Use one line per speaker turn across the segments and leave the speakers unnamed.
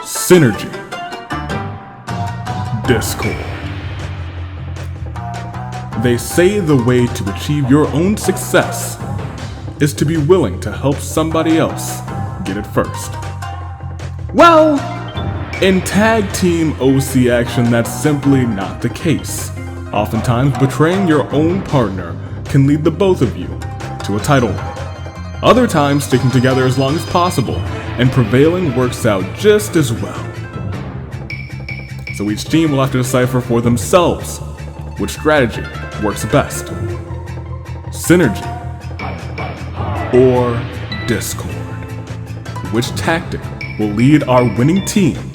Synergy. Discord. They say the way to achieve your own success is to be willing to help somebody else get it first. Well, in tag team OC action, that's simply not the case. Oftentimes, betraying your own partner can lead the both of you to a title win. Other times, sticking together as long as possible and prevailing works out just as well. So each team will have to decipher for themselves which strategy works best. Synergy or Discord. Which tactic will lead our winning team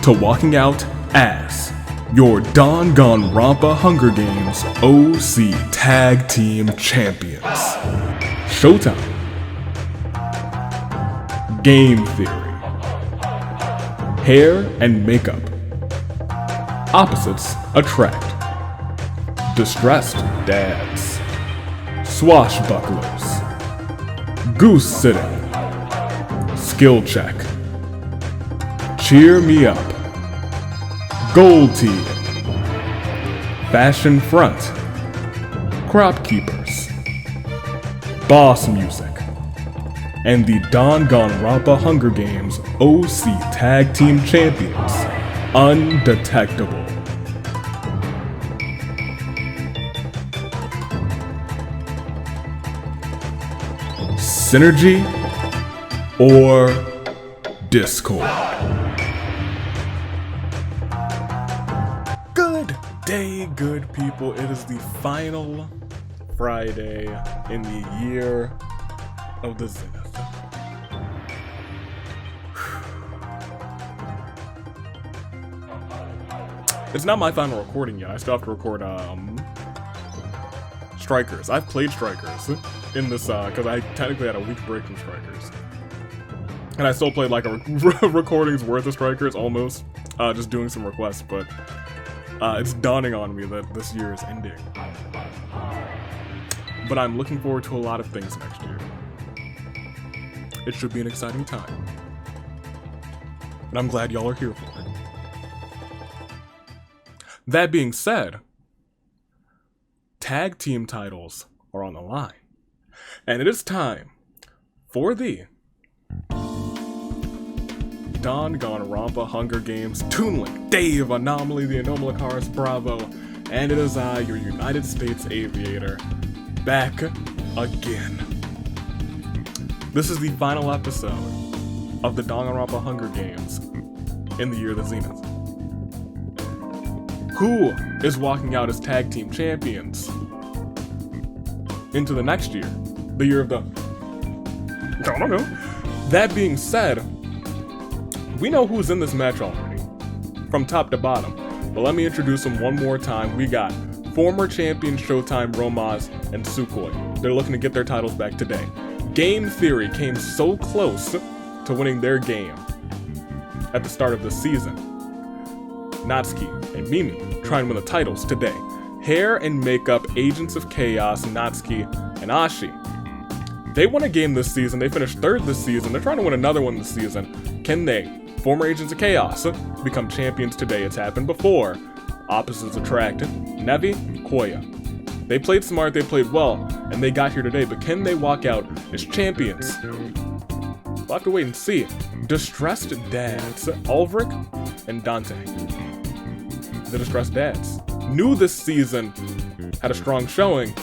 to walking out as your Danganronpa Hunger Games OC Tag Team Champions. Showtime. Game theory. Hair and makeup. Opposites attract. Distressed dads. Swashbucklers. Goose sitting. Skill check. Cheer me up. Gold team. Fashion front. Crop keepers. Boss music. And the Danganronpa Hunger Games OC Tag Team Champions, Undetectable. Synergy or Discord? Good day, good people. It is the final Friday in the year of the Zenith. It's not my final recording yet. I still have to record Strikers. I've played Strikers in this because I technically had a week break from Strikers, and I still played like a recording's worth of Strikers almost, just doing some requests. But it's dawning on me that this year is ending. But I'm looking forward to a lot of things next year. It should be an exciting time, and I'm glad y'all are here for it. That being said, tag team titles are on the line, and it is time for the Danganronpa Hunger Games Toon Link, Dave, Anomaly, the Anomalakaris, Bravo, and it is I, your United States Aviator, back again. This is the final episode of the Danganronpa Hunger Games in the year of the Zenith. Who is walking out as tag team champions into the next year? The year of the... I don't know. That being said, we know who's in this match already, from top to bottom. But let me introduce them one more time. We got former champion Showtime, Romaz, and Sukhoi. They're looking to get their titles back today. Game Theory came so close to winning their game at the start of the season. Natsuki and Mimi trying to win the titles today. Hair and Makeup, Agents of Chaos, Natsuki, and Ashi. They won a game this season. They finished third this season. They're trying to win another one this season. Can they, former Agents of Chaos, become champions today? It's happened before. Opposites attract. Nevi, Koya. They played smart, they played well, and they got here today, but can they walk out as champions? We'll have to wait and see. Distressed Dads, Ulrich and Dante. The Distressed Dads. New this season, had a strong showing,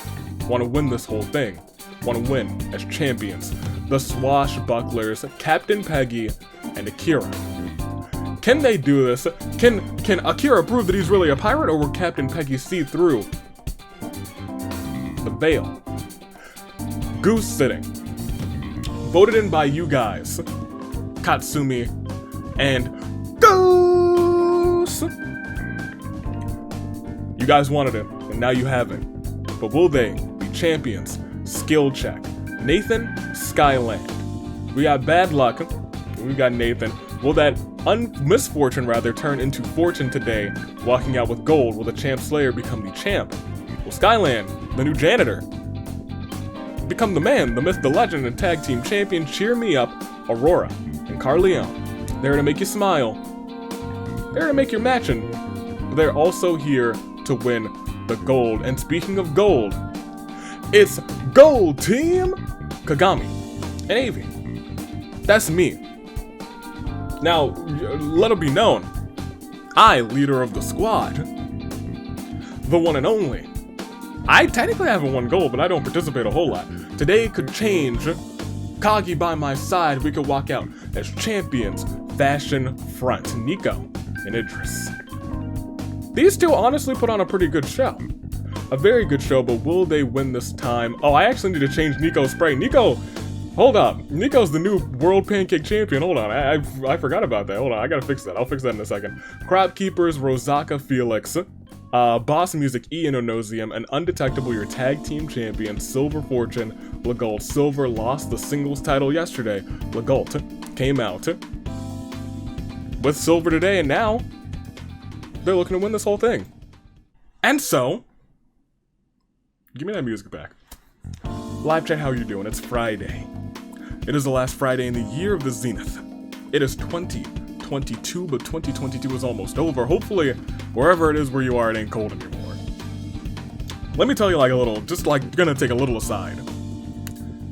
want to win this whole thing. Want to win as champions. The Swashbucklers, Captain Peggy, and Akira. Can they do this? Can Akira prove that he's really a pirate, or will Captain Peggy see through the veil? Goose sitting. Voted in by you guys. Katsumi and Goose! You guys wanted it, and now you have it. But will they be champions? Skill check. Nathan, Skyland. We got bad luck. We got Nathan. Will that misfortune turn into fortune today, walking out with gold? Will the Champ Slayer become the champ? Will Skyland, the new janitor, become the man, the myth, the legend, and tag team champion? Cheer me up, Aurora and Carleon. There to make you smile They're to make your matching, but they're also here to win the gold. And speaking of gold, it's Gold Team Kagami and Avi. That's me. Now, let it be known, I, leader of the squad, the one and only. I technically haven't won gold, but I don't participate a whole lot. Today could change. Kagi by my side, we could walk out as champions. Fashion front, Nico and Idris. These two honestly put on a pretty good show. A very good show, but will they win this time? Oh, I actually need to change Nico's spray. Nico, hold up. Nico's the new World Pancake Champion. Hold on, I forgot about that. Hold on, I gotta fix that. I'll fix that in a second. Crop Keepers, Rosaka Felix, Boss Music, Ian Onosium, and Undetectable, your tag team champion, Silver Fortune, Legault. Silver lost the singles title yesterday. Legault came out with Silver today, and now they're looking to win this whole thing. And so, give me that music back. Live chat, how you doing? It's Friday. It is the last Friday in the year of the Zenith. It is 2022, but 2022 is almost over. Hopefully, wherever it is where you are, it ain't cold anymore. Let me tell you like a little, just like gonna take a little aside.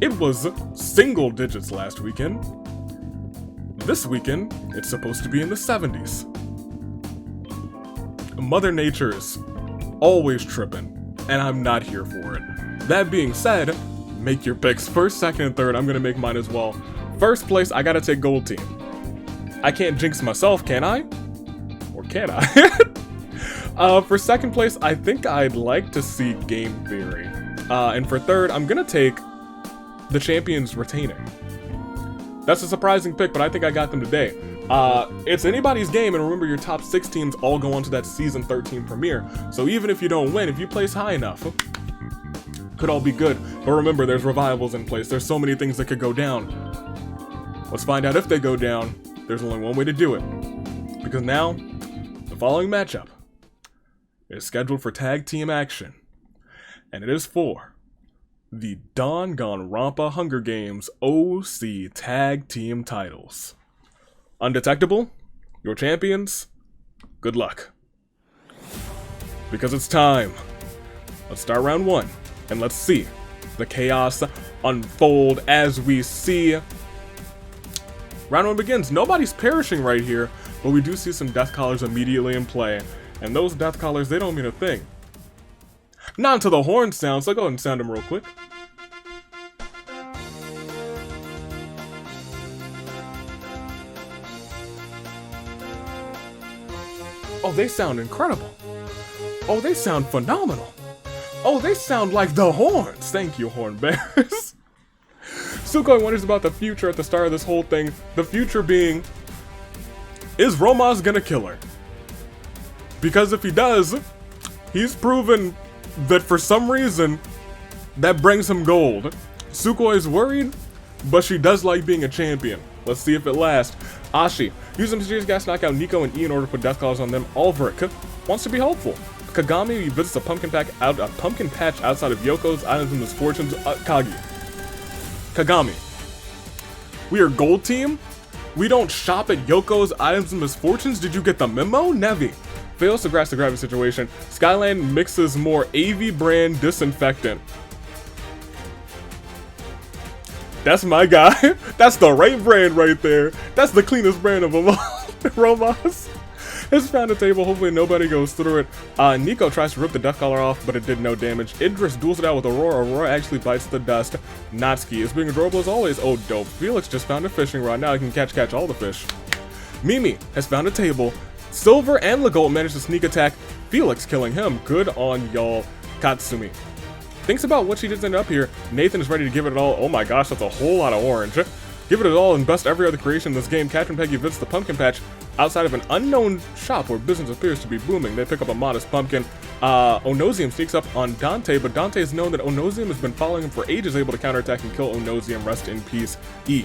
It was single digits last weekend. This weekend, it's supposed to be in the 70s. Mother Nature's always tripping, and I'm not here for it. That being said, make your picks. First, second, and third, I'm gonna make mine as well. First place, I gotta take Gold Team. I can't jinx myself, can I? Or can I? For second place, I think I'd like to see Game Theory. And for third, I'm gonna take the champions retaining. That's a surprising pick, but I think I got them today. It's anybody's game, and remember your top 6 teams all go on to that season 13 premiere. So even if you don't win, if you place high enough, could all be good. But remember, there's revivals in place. There's so many things that could go down. Let's find out if they go down. There's only one way to do it. Because now, the following matchup is scheduled for tag team action. And it is for the Danganronpa Hunger Games OC Tag Team titles. Undetectable, your champions, good luck. Because it's time. Let's start round 1, and let's see the chaos unfold as we see. Round 1 begins. Nobody's perishing right here, but we do see some death collars immediately in play. And those death collars, they don't mean a thing. Not until the horn sounds, so go ahead and sound them real quick. Oh, they sound incredible. Oh, they sound phenomenal. Oh, they sound like the horns. Thank you, horn bearers. Sukoi wonders about the future at the start of this whole thing. The future being, is Roma's gonna kill her? Because if he does, he's proven that for some reason, that brings him gold. Sukoi is worried, but she does like being a champion. Let's see if it lasts. Ashi, use some serious gas to knock out Nico and E in order to put death collars on them. Ulrich wants to be hopeful. Kagami visits a pumpkin patch outside of Yoko's Items and Misfortunes. Kagami, we are Gold Team? We don't shop at Yoko's Items and Misfortunes? Did you get the memo? Nevi fails to grasp the gravity situation. Skyland mixes more AV brand disinfectant. That's my guy. That's the right brand right there. That's the cleanest brand of them all. Robots has found a table. Hopefully nobody goes through it. Nico tries to rip the death collar off, but it did no damage. Idris duels it out with Aurora. Aurora actually bites the dust. Natsuki is being adorable as always. Oh, dope. Felix just found a fishing rod. Now he can catch all the fish. Mimi has found a table. Silver and Legault managed to sneak attack Felix, killing him. Good on y'all. Katsumi thinks about what she did end up here. Nathan is ready to give it all. Oh my gosh, that's a whole lot of orange. Give it all and bust every other creation in this game. Captain Peggy visits the pumpkin patch outside of an unknown shop where business appears to be booming. They pick up a modest pumpkin. Onosium sneaks up on Dante, but Dante has known that Onosium has been following him for ages, able to counterattack and kill Onosium. Rest in peace, E.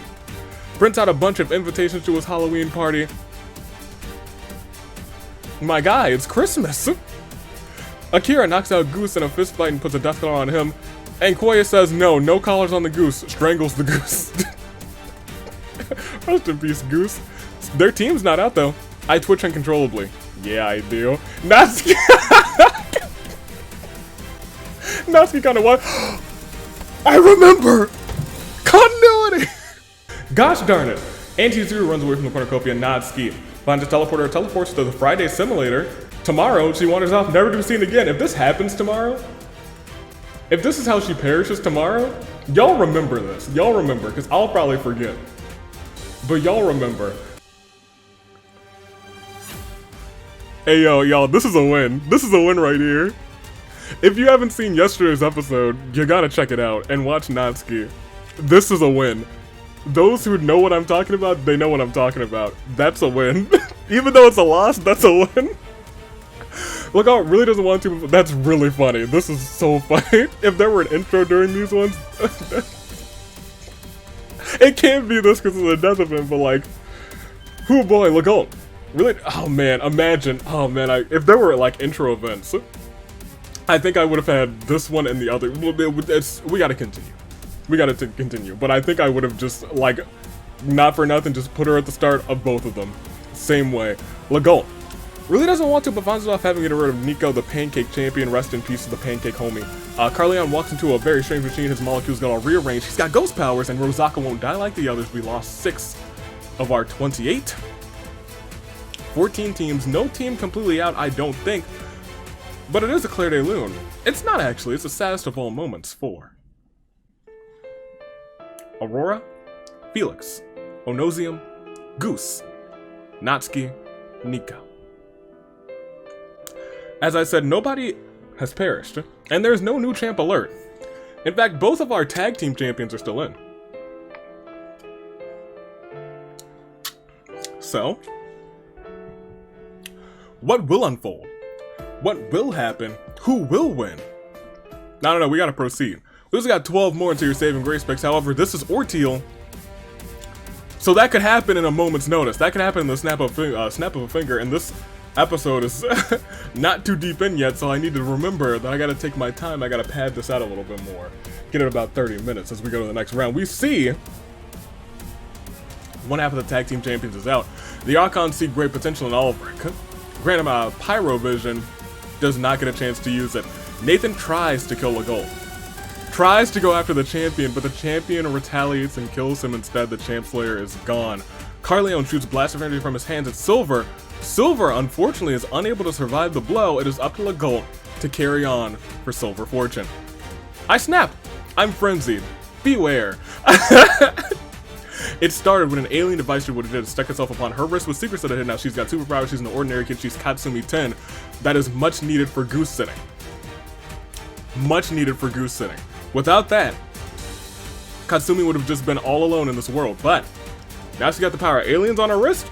Prints out a bunch of invitations to his Halloween party. My guy, it's Christmas. Akira knocks out Goose in a fist fight and puts a death collar on him. And Koya says no collars on the Goose. Strangles the Goose. Rest in peace, Goose. Their team's not out though. I twitch uncontrollably. Yeah, I do. Natsuki. Natsuki kind of what? I remember! Continuity! Gosh darn it! Anti-Zero runs away from the cornucopia and Natsuki finds a teleporter, teleports to the Friday simulator. Tomorrow, she wanders off, never to be seen again. If this happens tomorrow, if this is how she perishes tomorrow, y'all remember this. Y'all remember, because I'll probably forget. But y'all remember. Hey yo, y'all, this is a win. This is a win right here. If you haven't seen yesterday's episode, you gotta check it out and watch Natsuki. This is a win. Those who know what I'm talking about, they know what I'm talking about. That's a win. Even though it's a loss, that's a win. Legault really doesn't want to, but that's really funny. This is so funny. If there were an intro during these ones, it can't be this because of the death of him, but like, oh boy, Legault. Really? Oh man, imagine. Oh man, if there were like intro events, I think I would have had this one and the other. We gotta continue. We gotta continue. But I think I would have just, like, not for nothing, just put her at the start of both of them. Same way. Legault really doesn't want to, but finds himself having to get rid of Nico, the pancake champion. Rest in peace to the pancake homie. Carleon walks into a very strange machine. His molecules got all rearranged. He's got ghost powers, and Rosaka won't die like the others. We lost 6 of our 28. 14 teams. No team completely out, I don't think. But it is a Claire de Lune. It's not actually. It's the saddest of all moments for Aurora, Felix, Onosium, Goose, Natsuki, Nico. As I said, nobody has perished, and there's no new champ alert. In fact, both of our tag team champions are still in. So, what will unfold? What will happen? Who will win? No, we gotta proceed. We also got 12 more until your saving grace picks. However, this is Orteal, so that could happen in a moment's notice. That could happen in the snap of a finger, and this episode is not too deep in yet, so I need to remember that I gotta take my time. I gotta pad this out a little bit more. Get it about 30 minutes as we go to the next round. We see one half of the tag team champions is out. The Archons see great potential in Ulrich. Grant him a Pyro Vision, does not get a chance to use it. Nathan tries to kill Legault. Tries to go after the champion, but the champion retaliates and kills him instead. The Champ Slayer is gone. Carleon shoots blast of energy from his hands at Silver. Silver, unfortunately, is unable to survive the blow. It is up to Legault to carry on for Silver Fortune. I snap! I'm frenzied. Beware. It started when an alien device did what it did. It stuck itself upon her wrist with secrets that it hid. Now she's got superpowers. She's an ordinary kid. She's Katsumi 10. That is much needed for goose sitting. Much needed for goose sitting. Without that, Katsumi would have just been all alone in this world. But now she got the power of aliens on her wrist.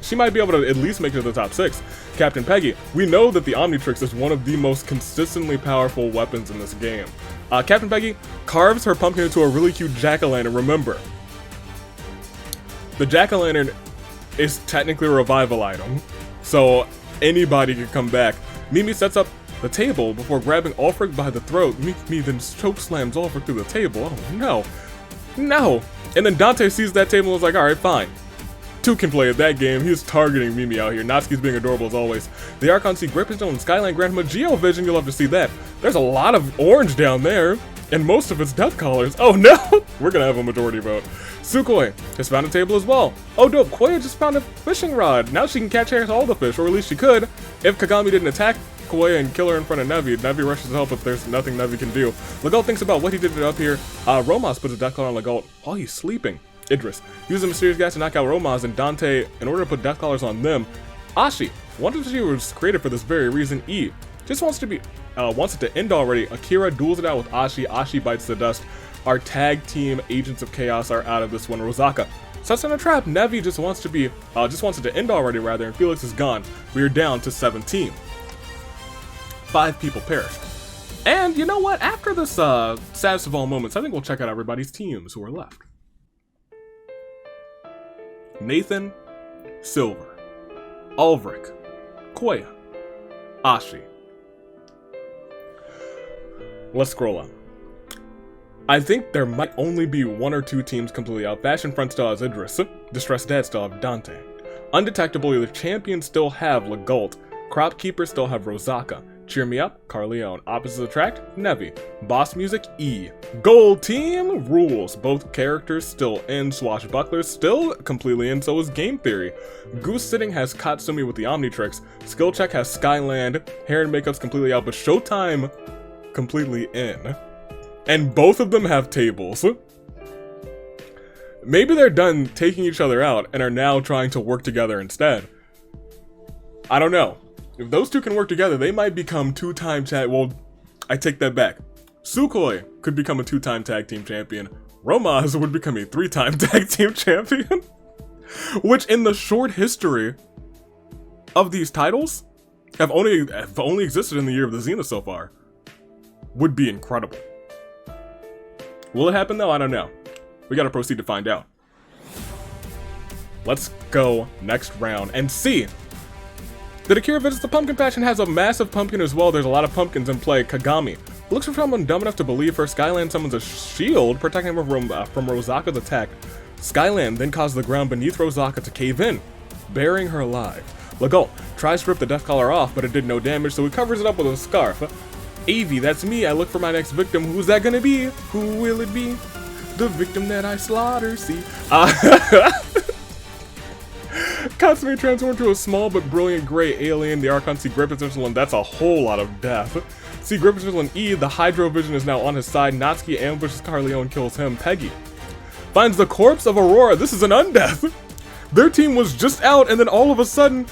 She might be able to at least make it to the top 6. Captain Peggy. We know that the Omnitrix is one of the most consistently powerful weapons in this game. Captain Peggy carves her pumpkin into a really cute jack-o'-lantern. Remember, the jack-o'-lantern is technically a revival item, so anybody can come back. Mimi sets up the table before grabbing Ulfric by the throat. Mimi then choke slams Ulfric through the table. Oh no. No. And then Dante sees that table and was like, alright, fine. 2 can play at that game. He's targeting Mimi out here. Natsuki's being adorable as always. The Archons see great potential in Skyline, grant him a Geo Vision. You'll have to see that. There's a lot of orange down there, and most of it's death collars. Oh no! We're gonna have a majority vote. Sukhoi has found a table as well. Oh dope, Koya just found a fishing rod. Now she can catch all the fish, or at least she could, if Kagami didn't attack Koya and kill her in front of Nevi. Nevi rushes to help, but there's nothing Nevi can do. Legault thinks about what he did up here. Romas puts a death collar on Legault while he's sleeping. Idris uses a mysterious gas to knock out Romas and Dante in order to put death collars on them. Ashi wanted she was created for this very reason. E just wants it to end already. Akira duels it out with Ashi. Ashi bites the dust. Our tag team Agents of Chaos are out of this one. Rosaka sets in a trap. Nevi just wants it to end already rather, and Felix is gone. We are down to 17. 5 people perished. And you know what? After this saddest of all moments, I think we'll check out everybody's teams who are left. Nathan, Silver, Ulrich, Koya, Ashi. Let's scroll up. I think there might only be 1 or 2 teams completely out. Fashion Front still has Idris. Distressed Dad still have Dante. Undetectable, the champions still have Legault. Crop Keepers still have Rosaka. Cheer Me Up, Carleon. Opposites Attract, Nevi. Boss Music, E. Gold Team, Rules. Both characters still in. Swashbucklers still completely in, so is Game Theory. Goose Sitting has Katsumi with the Omnitrix. Skill Check has Skyland. Hair and Makeup's completely out, but Showtime completely in. And both of them have tables. Maybe they're done taking each other out and are now trying to work together instead. I don't know. If those two can work together, they might become two-time tag. Well, I take that back. Sukhoi could become a two-time tag team champion. Romaz would become a three-time tag team champion. Which, in the short history of these titles, have only existed in the year of the Zenith so far, would be incredible. Will it happen though? I don't know. We gotta proceed to find out. Let's go next round and see. Did Akira visits the pumpkin patch and has a massive pumpkin as well? There's a lot of pumpkins in play. Kagami looks for someone dumb enough to believe her. Skyland summons a shield protecting him from Rosaka's attack. Skyland then causes the ground beneath Rosaka to cave in, burying her alive. Legault tries to rip the death collar off, but it did no damage, so he covers it up with a scarf. Avi, that's me. I look for my next victim. Who's that gonna be? Who will it be? The victim that I slaughter, see? Katsumi transformed into a small but brilliant gray alien. The Archon see Grip Potential, and that's a whole lot of death. See Grip Potential and E, the Hydro Vision is now on his side. Natsuki ambushes Carleon, kills him. Peggy finds the corpse of Aurora. This is an undeath. Their team was just out, and then all of a sudden,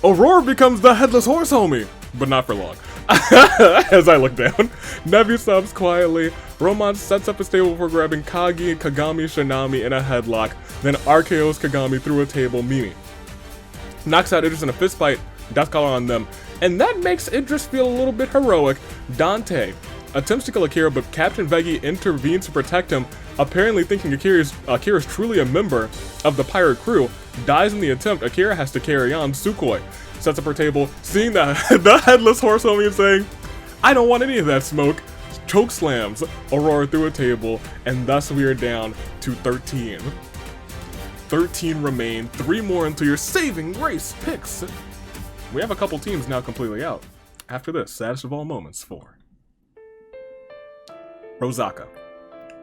Aurora becomes the Headless Horse homie. But not for long. As I look down, Nevi stops quietly. Roman sets up his table before grabbing Kagi, Kagami, Shinami in a headlock, then RKOs Kagami through a table. Mimi knocks out Idris in a fistfight, death collar on them, and that makes Idris feel a little bit heroic. Dante attempts to kill Akira, but Captain Veggie intervenes to protect him, apparently thinking Akira's truly a member of the pirate crew. Dies in the attempt. Akira has to carry on. Sukhoi sets up her table, seeing the Headless Horse homie and saying, I don't want any of that smoke. Choke slams Aurora through a table, and thus we are down to 13. 13 remain, 3 more until your saving grace picks. We have a couple teams now completely out. After this, saddest of all moments for Rosaka,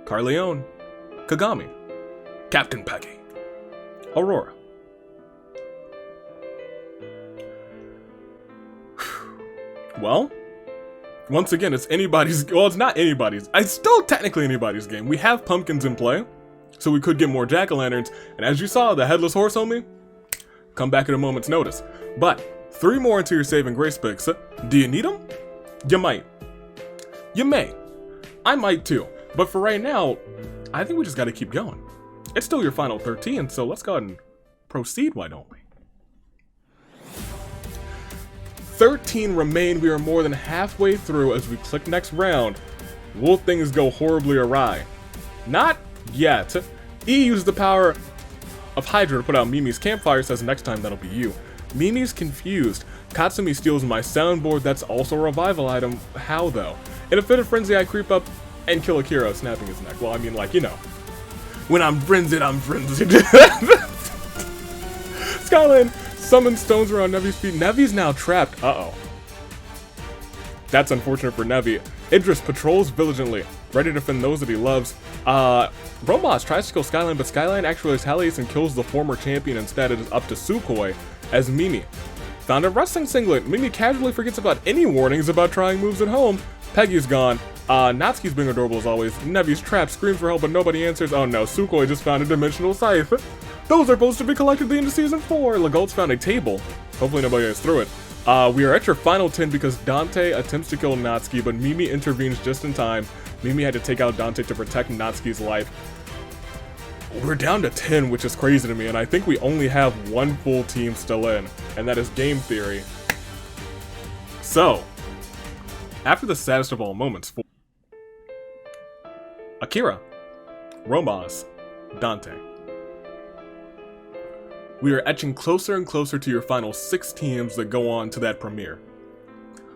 Carleon, Kagami, Captain Peggy, Aurora. Well, once again, it's anybody's. Well, it's not anybody's. It's still technically anybody's game. We have pumpkins in play, so we could get more jack-o'-lanterns. And as you saw, the Headless Horse homie, come back at a moment's notice. But 3 more into your saving grace picks. Do you need them? You might. You may. I might too. But for right now, I think we just got to keep going. It's still your final 13, so let's go ahead and proceed. Why don't we? 13 remain. We are more than halfway through. As we click next round, will things go horribly awry? Not yet. E uses the power of Hydra to put out Mimi's campfire, says next time that'll be you. Mimi's confused. Katsumi steals my soundboard, that's also a revival item. How though? In a fit of frenzy, I creep up and kill Akira, snapping his neck. Well, I mean, like, you know. When I'm frenzied, I'm frenzied. Skyland summons stones around Nevi's feet. Nevi's now trapped. Uh-oh. That's unfortunate for Nevi. Idris patrols vigilantly, ready to defend those that he loves. Romaz tries to kill Skyline, but Skyline actually retaliates and kills the former champion instead. It is up to Sukhoi as Mimi found a wrestling singlet. Mimi casually forgets about any warnings about trying moves at home. Peggy's gone. Natsuki's being adorable as always. Nevi's trapped, screams for help, but nobody answers. Oh no, Sukhoi just found a dimensional scythe. Those are supposed to be collected at the end of Season 4. Legault's found a table. Hopefully nobody goes through it. We are at your final 10 because Dante attempts to kill Natsuki, but Mimi intervenes just in time. Mimi had to take out Dante to protect Natsuki's life. We're down to 10, which is crazy to me, and I think we only have one full team still in, and that is Game Theory. So, after the saddest of all moments for Akira, Romaz, Dante. We are etching closer and closer to your final 6 teams that go on to that premiere.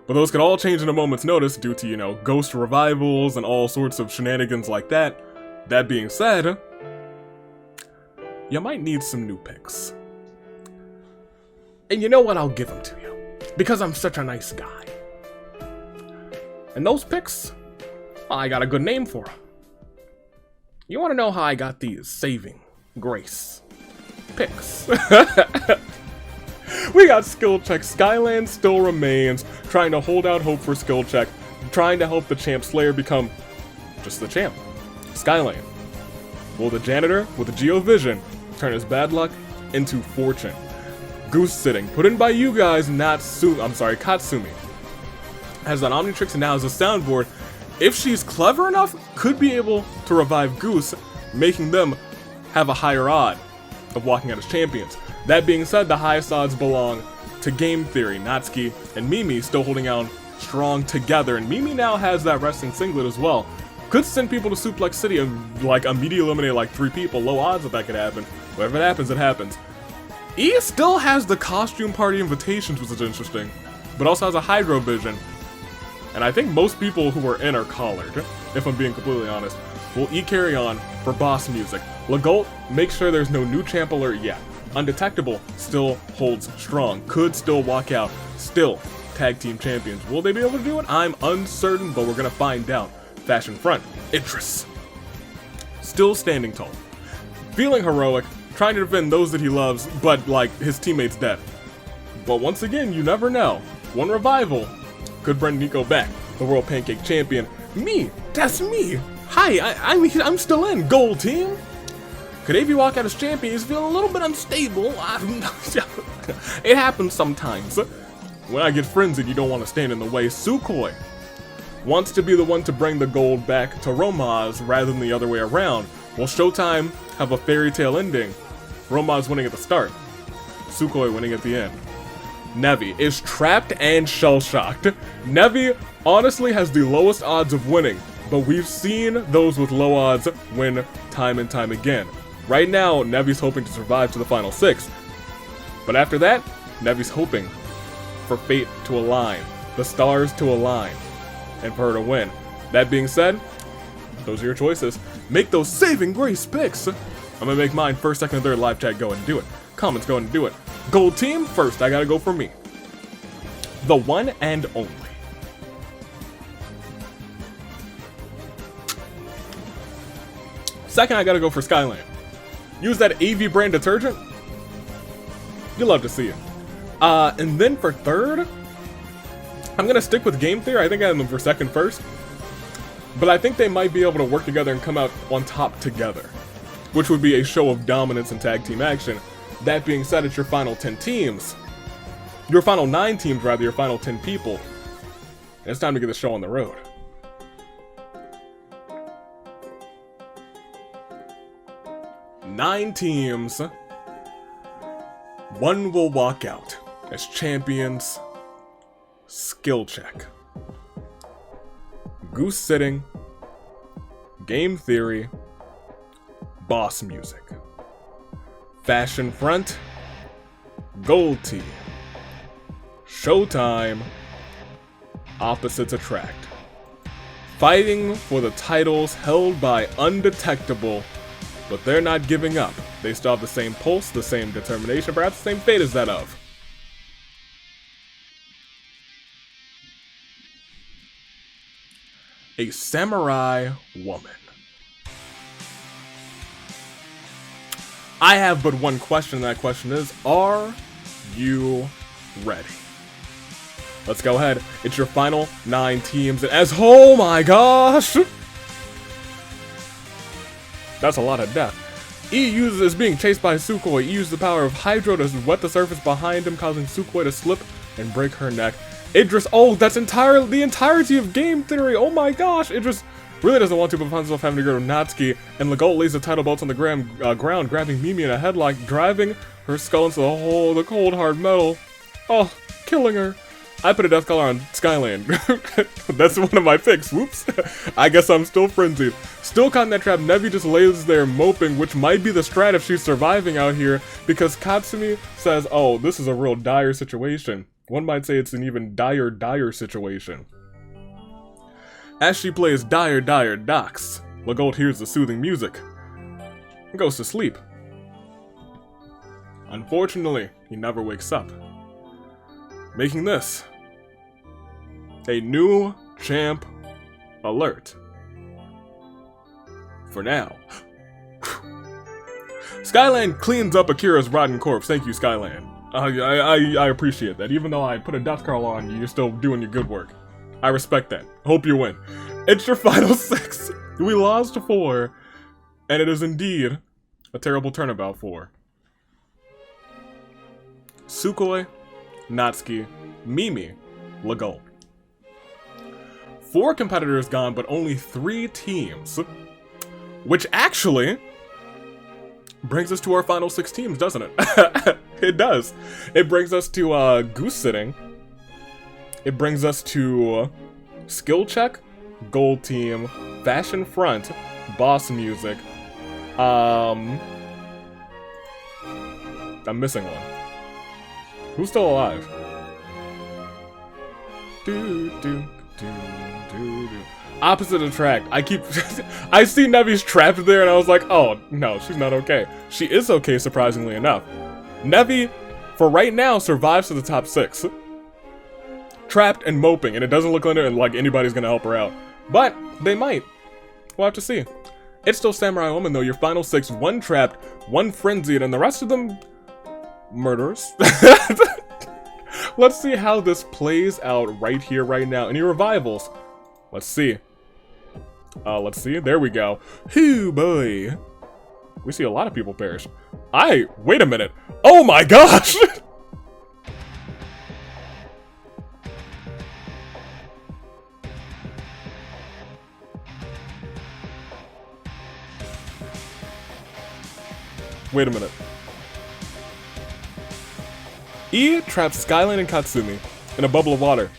But those could all change in a moment's notice due to, you know, ghost revivals and all sorts of shenanigans like that. That being said, you might need some new picks. And you know what? I'll give them to you. Because I'm such a nice guy. And those picks, well, I got a good name for them. You want to know how I got these saving grace picks? We got skill check. Skyland still remains, trying to hold out hope for skill check, trying to help the champ Slayer become just the champ. Skyland. Will the janitor with the Geovision turn his bad luck into fortune? Goose sitting, put in by you guys, Katsumi. Has an Omnitrix and now has a soundboard. If she's clever enough, could be able to revive Goose, making them have a higher odd of walking out as champions. That being said, the highest odds belong to Game Theory. Natsuki and Mimi still holding out strong together, and Mimi now has that wrestling singlet as well. Could send people to Suplex City and like immediately eliminate like 3 people. Low odds that could happen. Whatever it happens, it happens. E still has the costume party invitations, which is interesting, but also has a Hydro Vision. And I think most people who are in are collared, if I'm being completely honest. Will E carry on for boss music? Legault, make sure there's no new champ alert yet. Undetectable still holds strong, could still walk out, still tag team champions. Will they be able to do it? I'm uncertain, but we're gonna find out. Fashion front, Idris. Still standing tall. Feeling heroic, trying to defend those that he loves, but like his teammates dead. But once again, you never know. One revival could bring Nico back, the World Pancake Champion. Me, that's me. Hi, I'm still in. Gold team. Could AV walk out as champion? He's feeling a little bit unstable. It happens sometimes. When I get frenzied, you don't want to stand in the way. Sukhoi wants to be the one to bring the gold back to Romaz rather than the other way around. Will Showtime have a fairy tale ending? Romaz winning at the start, Sukhoi winning at the end. Nevi is trapped and shell-shocked. Nevi honestly has the lowest odds of winning, but we've seen those with low odds win time and time again. Right now, Nevi's hoping to survive to the final 6. But after that, Nevi's hoping for fate to align, the stars to align, and for her to win. That being said, those are your choices. Make those saving grace picks. I'm gonna make mine first, second, and third. Live chat, go and do it. Comments, go and do it. Gold team, first, I gotta go for me. The one and only. Second, I gotta go for Skyland. Use that AV brand detergent. You'll love to see it. And then for third, I'm gonna stick with Game Theory. I think I have them for second first. But I think they might be able to work together and come out on top together, which would be a show of dominance and tag team action. That being said, it's your final 10 teams. Your final 9 teams, rather, your final 10 people. And it's time to get the show on the road. Nine teams. One will walk out as champions. Skill check. Goose sitting. Game Theory. Boss music. Fashion front. Gold team. Showtime. Opposites attract. Fighting for the titles held by Undetectable. But they're not giving up. They still have the same pulse, the same determination, perhaps the same fate as that of a samurai woman. I have but one question, and that question is, are you ready? Let's go ahead. It's your final 9 teams, and oh my gosh! That's a lot of death. E is being chased by Sukhoi. E uses the power of Hydro to wet the surface behind him, causing Sukhoi to slip and break her neck. Idris, oh, that's the entirety of Game Theory. Oh my gosh, Idris really doesn't want to, but finds himself having to go to Natsuki. And Legault lays the title belts on the ground, grabbing Mimi in a headlock, driving her skull into the cold hard metal. Oh, killing her. I put a death collar on Skyland. That's one of my picks. Whoops. I guess I'm still frenzied. Still caught in that trap. Nevi just lays there moping, which might be the strat if she's surviving out here, because Katsumi says, oh, this is a real dire situation. One might say it's an even dire situation. As she plays Dire Docks, Legault hears the soothing music and goes to sleep. Unfortunately, he never wakes up. making this a new champ alert. For now. Skyland cleans up Akira's rotten corpse. Thank you, Skyland. I appreciate that. Even though I put a death call on you, you're still doing your good work. I respect that. Hope you win. It's your final 6. We lost 4, and it is indeed a terrible turnabout for Sukoi, Natsuki, Mimi, Legault. 4 competitors gone, but only 3 teams. Which actually brings us to our final 6 teams, doesn't it? It does. It brings us to Goose Sitting. It brings us to Skill Check, Gold Team, Fashion Front, Boss Music. I'm missing one. Who's still alive? Opposite attract. I see Nevi's trapped there and I was like, oh, no, she's not okay. She is okay, surprisingly enough. Nevi, for right now, survives to the top 6. Trapped and moping, and it doesn't look like anybody's gonna help her out. But, they might. We'll have to see. It's still Samurai Woman, though. Your final 6, 1 trapped, 1 frenzied, and the rest of them... murderers. Let's see how this plays out right here, right now. Any revivals? Let's see. Let's see. There we go. Hoo boy. We see a lot of people perish. Wait a minute. Oh my gosh! Wait a minute. E traps Skyline and Katsumi in a bubble of water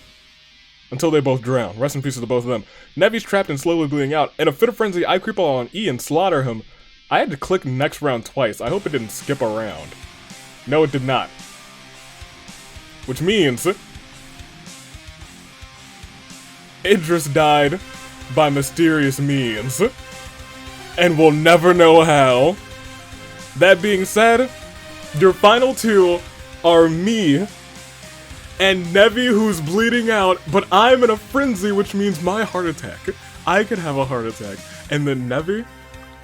until they both drown. Rest in peace to the both of them. Nevi's trapped and slowly bleeding out. In a fit of frenzy, I creep on E and slaughter him. I had to click next round twice. I hope it didn't skip a round. No, it did not. Which means Idris died by mysterious means. And we'll never know how. That being said, your final 2 are me and Nevi, who's bleeding out, but I'm in a frenzy, which means my heart attack. I could have a heart attack, and then Nevi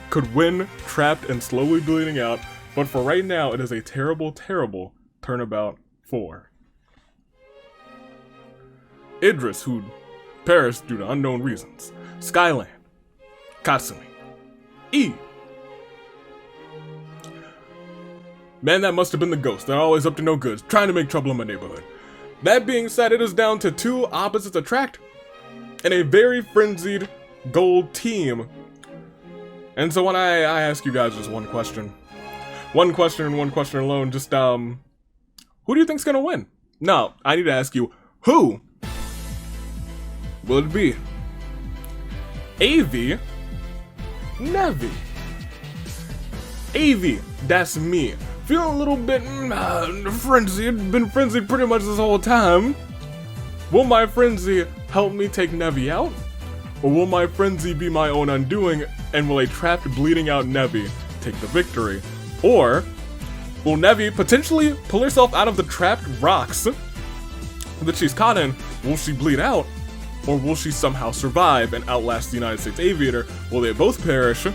could win, trapped and slowly bleeding out, but for right now, it is a terrible, terrible turnabout for Idris, who perished due to unknown reasons, Skyland, Katsumi, E. Man, that must have been the ghost. They're always up to no good, trying to make trouble in my neighborhood. That being said, it is down to 2 opposites attract and a very frenzied gold team. And so when I ask you guys just one question and one question alone, just, who do you think's gonna win? No, I need to ask you, who will it be? AV, Nevi. AV, that's me. Feeling a little bit frenzied. Been frenzied pretty much this whole time. Will my frenzy help me take Nevi out? Or will my frenzy be my own undoing, and will a trapped, bleeding out Nevi take the victory? Or will Nevi potentially pull herself out of the trapped rocks that she's caught in? Will she bleed out? Or will she somehow survive and outlast the United States Aviator? Will they both perish?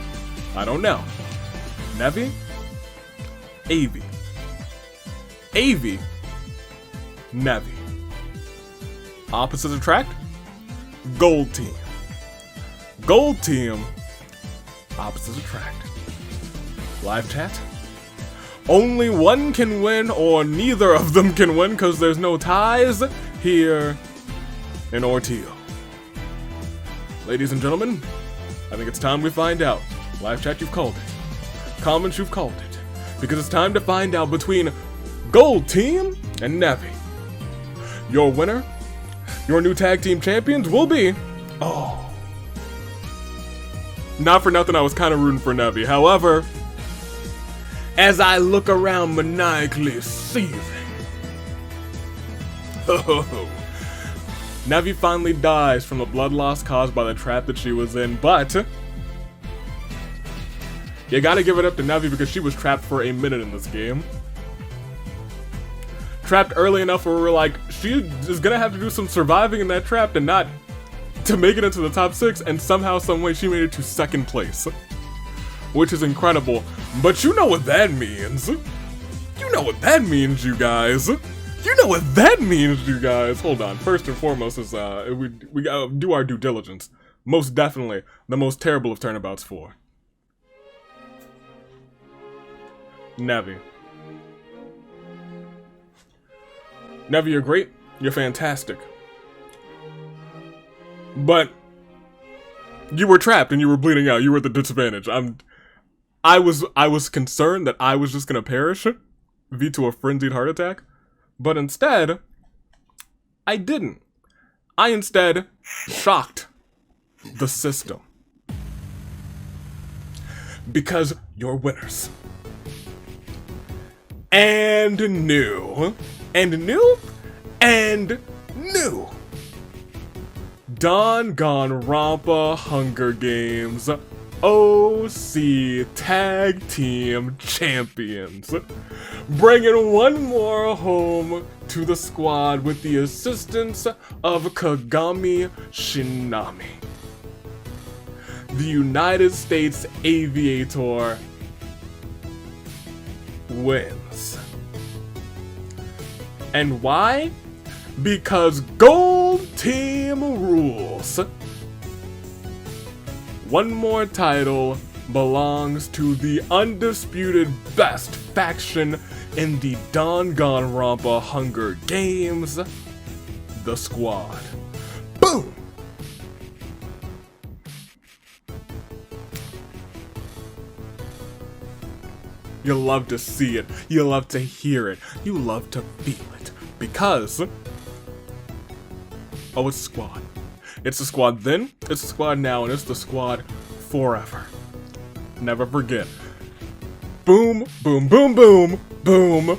I don't know. Nevi? AV. AV. Nevi. Opposites attract? Gold team. Gold team. Opposites attract. Live chat? Only one can win, or neither of them can win, because there's no ties here in Ordeal. Ladies and gentlemen, I think it's time we find out. Live chat, you've called it. Comments, you've called it. Because it's time to find out between Gold Team and Nevi. Your winner, your new tag team champions will be... Oh. Not for nothing, I was kind of rooting for Nevi. However, as I look around maniacally seething... Nevi finally dies from the blood loss caused by the trap that she was in, but... You gotta give it up to Nevi because she was trapped for a minute in this game. trapped early enough where we're like, she is gonna have to do some surviving in that trap and not to make it into the top 6, and somehow, someway, she made it to 2nd place. Which is incredible. But you know what that means. You know what that means, you guys. You know what that means, you guys. Hold on. First and foremost is, we gotta do our due diligence. Most definitely, the most terrible of turnabouts 4. Nevi. Nevi, you're great. You're fantastic. But you were trapped and you were bleeding out. You were at the disadvantage. I was concerned that I was just gonna perish due to a frenzied heart attack, but instead, I didn't. I instead shocked the system. Because you're winners. And new. And new. And new. Danganronpa Hunger Games OC Tag Team Champions. Bringing one more home to the squad with the assistance of Kagami Shinami. The United States Aviator wins. And why? Because Gold Team rules. One more title belongs to the undisputed best faction in the Danganronpa Hunger Games, the Squad. Boom! You love to see it, you love to hear it, you love to feel it, because oh, it's a squad. It's the squad then, it's the squad now, and it's the squad forever. Never forget. Boom, boom, boom, boom, boom,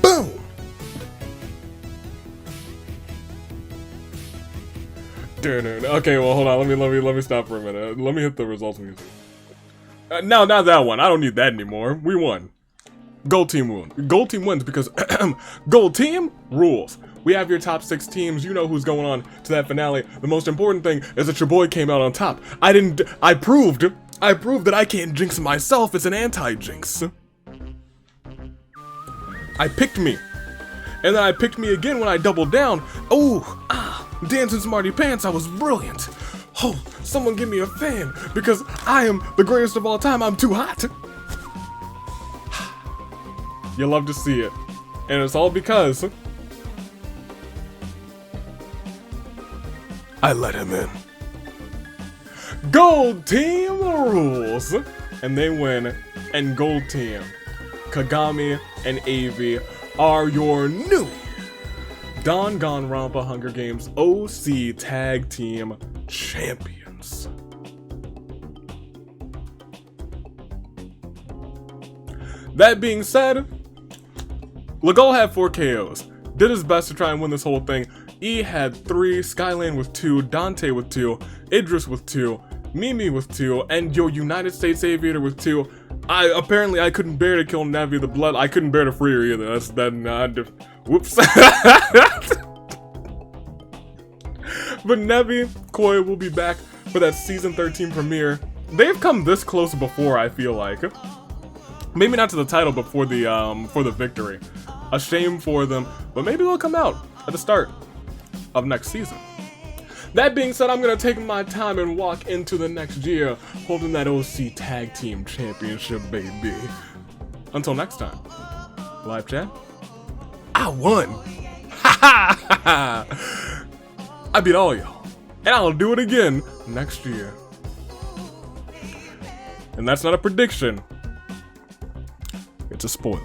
boom. Okay, well, hold on. Let me stop for a minute. Let me hit the results music. No, not that one. I don't need that anymore. We won. Gold Team won. Gold Team wins because Gold Team rules. We have your top 6 teams. You know who's going on to that finale. The most important thing is that your boy came out on top. I proved that I can't jinx myself. It's an anti-jinx. I picked me. And then I picked me again when I doubled down. Dancing Smarty Pants, I was brilliant. Oh, someone give me a fan, because I am the greatest of all time. I'm too hot. You love to see it. And it's all because I let him in. Gold Team rules. And they win. And Gold Team, Kagami and Avi, are your new Danganronpa Hunger Games OC Tag Team Champions. That being said, Legault had 4 KOs, did his best to try and win this whole thing. E had 3, Skyland with 2, Dante with 2, Idris with 2, Mimi with 2, and your United States Aviator with 2. Apparently I couldn't bear to kill Nevi the Blood. I couldn't bear to free her either. Whoops. But Nevi, Koi will be back for that season 13 premiere. They've come this close before, I feel like. Maybe not to the title, but for the victory. A shame for them, but maybe they'll come out at the start of next season. That being said, I'm gonna take my time and walk into the next year holding that OC Tag Team Championship, baby. Until next time, live chat, I won. Ha ha ha! I beat all y'all, and I'll do it again next year. And that's not a prediction, it's a spoiler.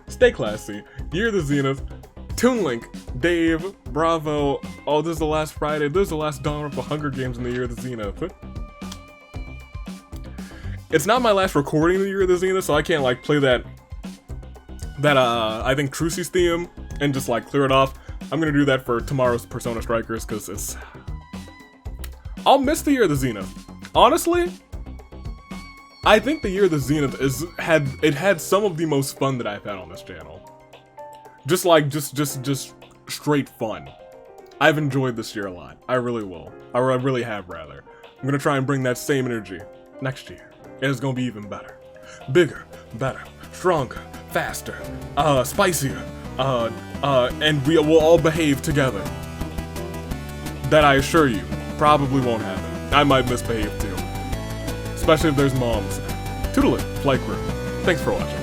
Stay classy. Year of the Zenith, Toon Link, Dave, Bravo. Oh, this is the last Friday. This is the last Danganronpa Hunger Games in the Year of the Zenith. It's not my last recording in the Year of the Zenith, so I can't like play that I think Trucy's theme and just like clear it off. I'm gonna do that for tomorrow's Persona Strikers because I'll miss the Year of the Zenith. Honestly, I think the year of the Zenith had some of the most fun that I've had on this channel. Just straight fun. I've enjoyed this year a lot. I really will. I really have, rather. I'm gonna try and bring that same energy next year. And it's gonna be even better. Bigger, better, stronger, faster, spicier, and we will all behave together. That I assure you, probably won't happen. I might misbehave too. Especially if there's moms. Toodaloo, Flight Crew. Thanks for watching.